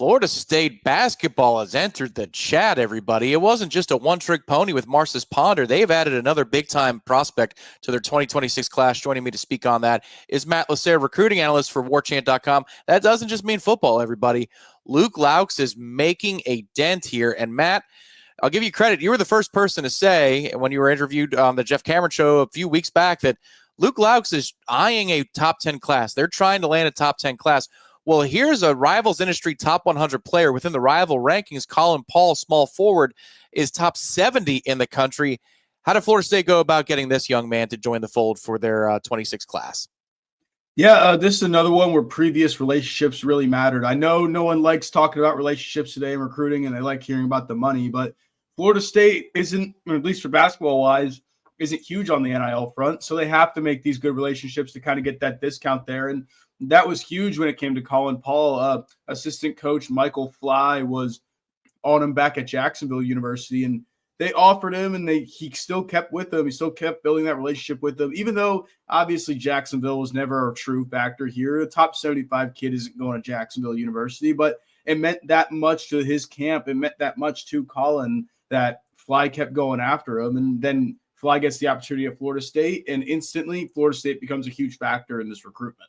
Florida State basketball has entered the chat, everybody. It wasn't just a one-trick pony with Marcus Ponder. They've added another big-time prospect to their 2026 class. Joining me to speak on that is Matt Lasser, recruiting analyst for Warchant.com. That doesn't just mean football, everybody. Luke Laux is making a dent here. And Matt, I'll give you credit. You were the first person to say when you were interviewed on the Jeff Cameron show a few weeks back that Luke Laux is eyeing a top 10 class. They're trying to land a top 10 class. Well, here's a Rivals Industry top 100 player within the rival rankings. Colin Paul, small forward, is top 70 in the country. How did Florida State go about getting this young man to join the fold for their 26 class? Yeah, this is another one where previous relationships really mattered. I know no one likes talking about relationships today in recruiting, and they like hearing about the money, but Florida State isn't, at least for basketball-wise, isn't huge on the NIL front, so they have to make these good relationships to kind of get that discount there, and that was huge when it came to Colin Paul. Assistant coach Michael Fly was on him back at Jacksonville University, and they offered him, and he still kept with them. He still kept building that relationship with them, even though obviously Jacksonville was never a true factor here. A top 75 kid isn't going to Jacksonville University, but it meant that much to his camp. It meant that much to Colin that Fly kept going after him, and then Fly gets the opportunity at Florida State, and instantly Florida State becomes a huge factor in this recruitment.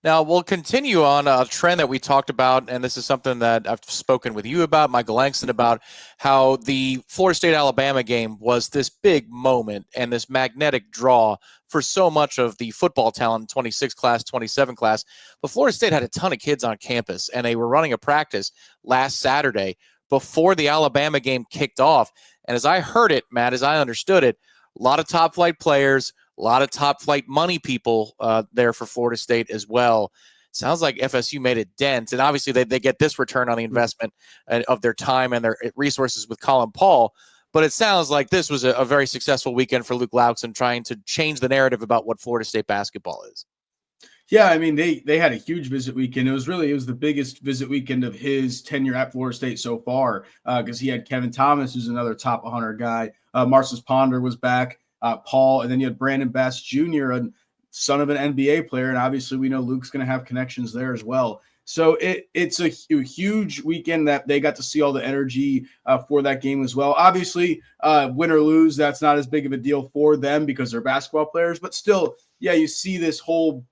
Now, we'll continue on a trend that we talked about, and this is something that I've spoken with you about, Michael Langston, about how the Florida State-Alabama game was this big moment and this magnetic draw for so much of the football talent, 26 class, 27 class. But Florida State had a ton of kids on campus, and they were running a practice last Saturday before the Alabama game kicked off. And as I heard it, Matt, as I understood it, a lot of top-flight players, a lot of top-flight money people there for Florida State as well. Sounds like FSU made a dent, and obviously they get this return on the investment of their time and their resources with Colin Paul. But it sounds like this was a very successful weekend for Luke Laux in trying to change the narrative about what Florida State basketball is. Yeah, I mean, they had a huge visit weekend. It was the biggest visit weekend of his tenure at Florida State so far because he had Kevin Thomas, who's another top 100 guy. Marcus Ponder was back. Paul, and then you had Brandon Bass Jr., a son of an NBA player, and obviously we know Luke's going to have connections there as well. So it's a huge weekend that they got to see all the energy for that game as well. Obviously, win or lose, that's not as big of a deal for them because they're basketball players, but still, yeah, you see this whole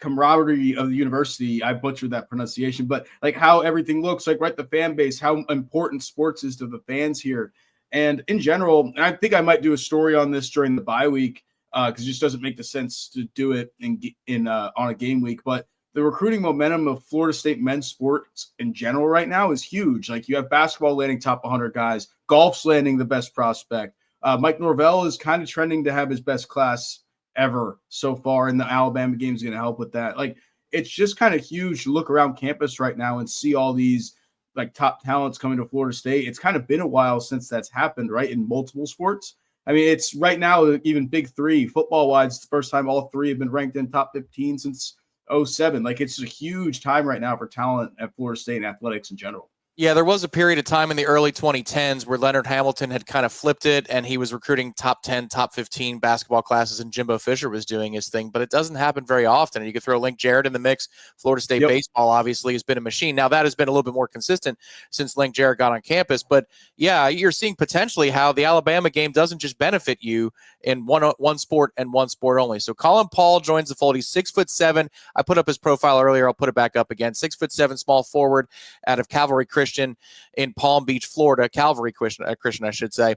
camaraderie of the university. I butchered that pronunciation, but like how everything looks like, right? The fan base, how important sports is to the fans here. And in general, I think I might do a story on this during the bye week because it just doesn't make the sense to do it on a game week. But the recruiting momentum of Florida State men's sports in general right now is huge. Like you have basketball landing top 100 guys, golf's landing the best prospect. Mike Norvell is kind of trending to have his best class ever so far, and the Alabama game is going to help with that. Like it's just kind of huge to look around campus right now and see all these like top talents coming to Florida State. It's kind of been a while since that's happened, right? In multiple sports. I mean, it's right now, even big three football wise, it's the first time all three have been ranked in top 15 since 2007. Like it's a huge time right now for talent at Florida State and athletics in general. Yeah, there was a period of time in the early 2010s where Leonard Hamilton had kind of flipped it, and he was recruiting top 10, top 15 basketball classes, and Jimbo Fisher was doing his thing. But it doesn't happen very often. And you could throw Link Jarrett in the mix. Florida State baseball obviously has been a machine. Now, that has been a little bit more consistent since Link Jarrett got on campus. But, yeah, you're seeing potentially how the Alabama game doesn't just benefit you in one sport and one sport only. So Colin Paul joins the fold. He's 6'7". I put up his profile earlier. I'll put it back up again. 6'7", small forward out of Calvary Christian in Palm Beach, Florida. Calvary Christian, I should say.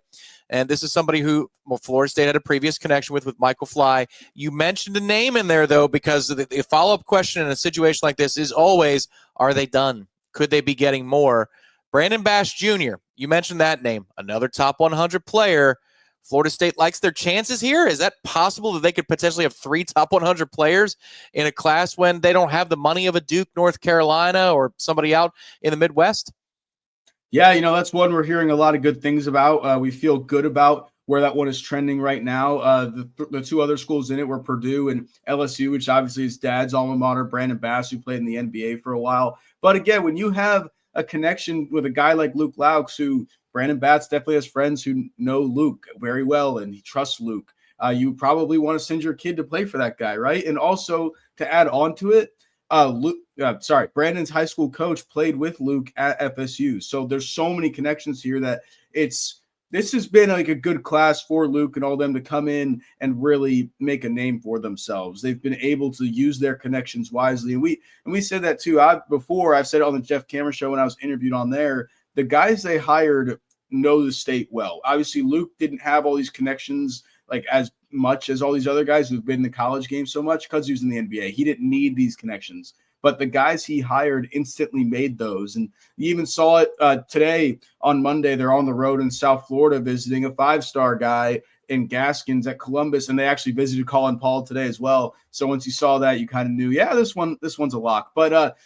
And this is somebody who Florida State had a previous connection with Michael Fly. You mentioned a name in there, though, because the follow-up question in a situation like this is always, are they done? Could they be getting more? Brandon Bass Jr., you mentioned that name, another top 100 player. Florida State likes their chances here. Is that possible that they could potentially have 3 top 100 players in a class when they don't have the money of a Duke, North Carolina, or somebody out in the Midwest? Yeah, that's one we're hearing a lot of good things about. We feel good about where that one is trending right now. The two other schools in it were Purdue and LSU, which obviously is Dad's alma mater, Brandon Bass, who played in the NBA for a while. But again, when you have a connection with a guy like Luke Laux, who Brandon Bass definitely has friends who know Luke very well, and he trusts Luke. You probably want to send your kid to play for that guy, right? And also to add on to it, Brandon's high school coach played with Luke at FSU. So there's so many connections here that this has been like a good class for Luke and all them to come in and really make a name for themselves. They've been able to use their connections wisely. And we said that too. I've said it on the Jeff Cameron show when I was interviewed on there. The guys they hired know the state well. Obviously, Luke didn't have all these connections like as much as all these other guys who've been in the college game so much because he was in the NBA. He didn't need these connections. But the guys he hired instantly made those. And you even saw it today on Monday. They're on the road in South Florida visiting a 5-star guy in Gaskins at Columbus, and they actually visited Colin Paul today as well. So once you saw that, you kind of knew, yeah, this one's a lock. But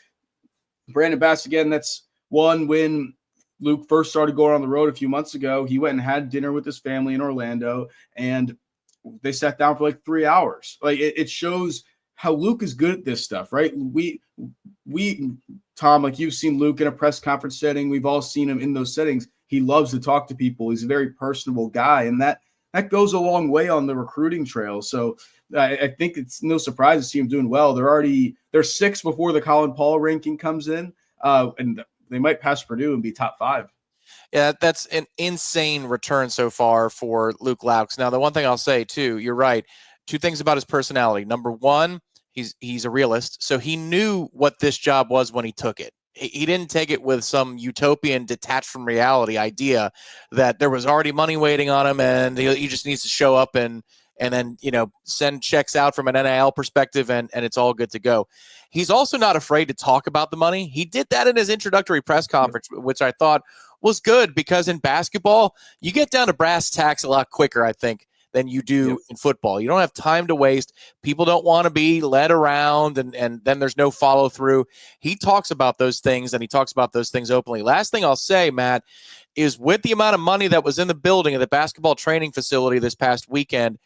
Brandon Bass, again, that's one when Luke first started going on the road a few months ago. He went and had dinner with his family in Orlando, and they sat down for like 3 hours. Like it shows how Luke is good at this stuff, right? We, Tom, like you've seen Luke in a press conference setting. We've all seen him in those settings. He loves to talk to people. He's a very personable guy, and that goes a long way on the recruiting trail. So I think it's no surprise to see him doing well. They're 6 before the Colin Paul ranking comes in, and they might pass Purdue and be top 5. Yeah, that's an insane return so far for Luke Laux. Now, the one thing I'll say too, you're right. 2 things about his personality. Number one, he's a realist. So he knew what this job was when he took it. He didn't take it with some utopian detached from reality idea that there was already money waiting on him and he just needs to show up and then, send checks out from an NIL perspective and it's all good to go. He's also not afraid to talk about the money. He did that in his introductory press conference, which I thought was good because in basketball, you get down to brass tacks a lot quicker, I think, than you do in football. You don't have time to waste. People don't want to be led around and then there's no follow through. He talks about those things and he talks about those things openly. Last thing I'll say, Matt, is with the amount of money that was in the building of the basketball training facility this past weekend,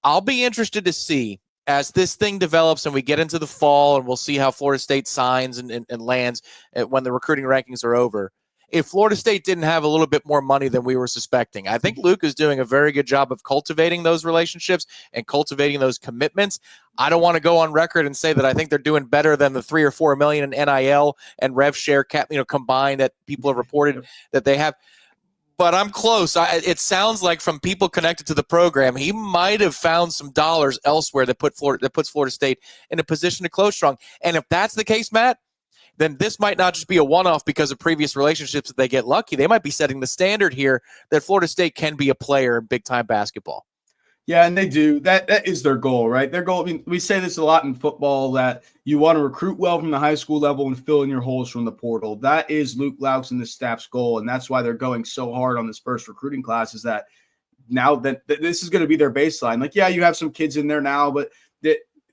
I'll be interested to see as this thing develops and we get into the fall and we'll see how Florida State signs and lands when the recruiting rankings are over. If Florida State didn't have a little bit more money than we were suspecting, I think Luke is doing a very good job of cultivating those relationships and cultivating those commitments. I don't want to go on record and say that I think they're doing better than the 3 or 4 million in NIL and rev share combined that people have reported that they have. But I'm close. It sounds like from people connected to the program, he might have found some dollars elsewhere that puts Florida State in a position to close strong. And if that's the case, Matt, then this might not just be a one-off because of previous relationships that they get lucky. They might be setting the standard here that Florida State can be a player in big-time basketball. Yeah, and they do. That is their goal, right? Their goal, I mean, we say this a lot in football, that you want to recruit well from the high school level and fill in your holes from the portal. That is Luke Laux and the staff's goal, and that's why they're going so hard on this first recruiting class, is that now that this is going to be their baseline. Like, yeah, you have some kids in there now, but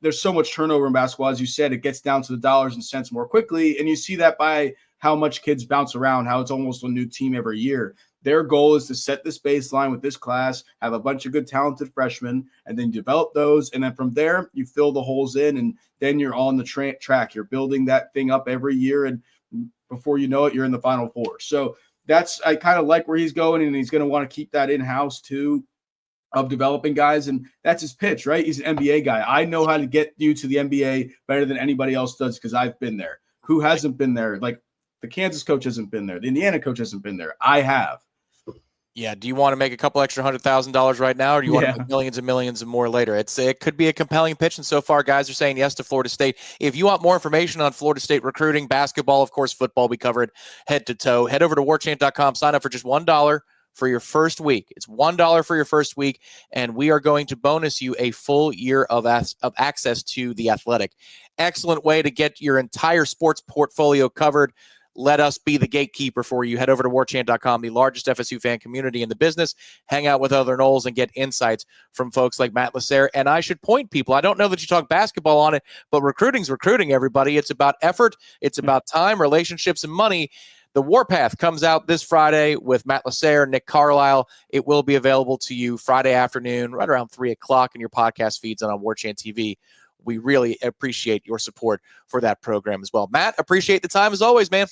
there's so much turnover in basketball. As you said, it gets down to the dollars and cents more quickly, and you see that by how much kids bounce around, how it's almost a new team every year. Their goal is to set this baseline with this class, have a bunch of good, talented freshmen, and then develop those. And then from there, you fill the holes in, and then you're on the track. You're building that thing up every year, and before you know it, you're in the Final Four. So I kind of like where he's going, and he's going to want to keep that in-house too, of developing guys, and that's his pitch, right? He's an NBA guy. I know how to get you to the NBA better than anybody else does because I've been there. Who hasn't been there? Like, the Kansas coach hasn't been there. The Indiana coach hasn't been there. I have. Yeah. Do you want to make a couple extra $100,000 right now, or do you want to make millions and millions and more later? It could be a compelling pitch, and so far guys are saying yes to Florida State. If you want more information on Florida State recruiting, basketball, of course, football, we covered head to toe. Head over to warchant.com. Sign up for just $1 for your first week. It's $1 for your first week, and we are going to bonus you a full year of access to The Athletic. Excellent way to get your entire sports portfolio covered. Let us be the gatekeeper for you. Head over to warchant.com, the largest FSU fan community in the business. Hang out with other Noles and get insights from folks like Matt Lasser. And I should point people, I don't know that you talk basketball on it, but recruiting's recruiting, everybody. It's about effort. It's about time, relationships, and money. The Warpath comes out this Friday with Matt Lasser, Nick Carlisle. It will be available to you Friday afternoon, right around 3 o'clock in your podcast feeds and on Warchant TV. We really appreciate your support for that program as well. Matt, appreciate the time as always, man.